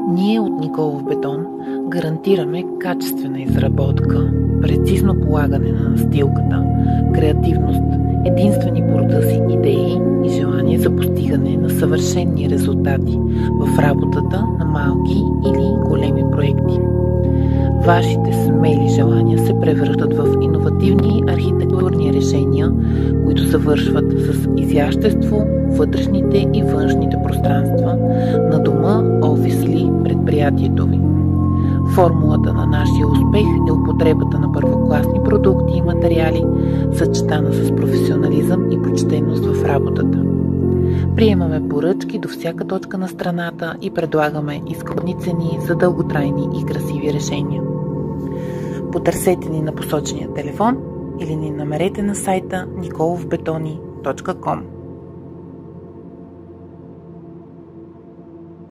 Ние от Николов бетон гарантираме качествена изработка, прецизно полагане на настилката, креативност, единствени по рода си идеи и желание за постигане на съвършени резултати в работата на малки или големи проекти. Вашите смели желания се превръщат в иновативни архитектурни решения, които завършват с изящество вътрешните и външните пространства на дома, офис или предприятието ви. Формулата на нашия успех е употребата на първокласни продукти и материали, съчетана с професионализъм и почтеност в работата. Приемаме поръчки до всяка точка на страната и предлагаме изгодни цени за дълготрайни и красиви решения. Потърсете ни на посочения телефон или ни намерете на сайта nicolovbetoni.com.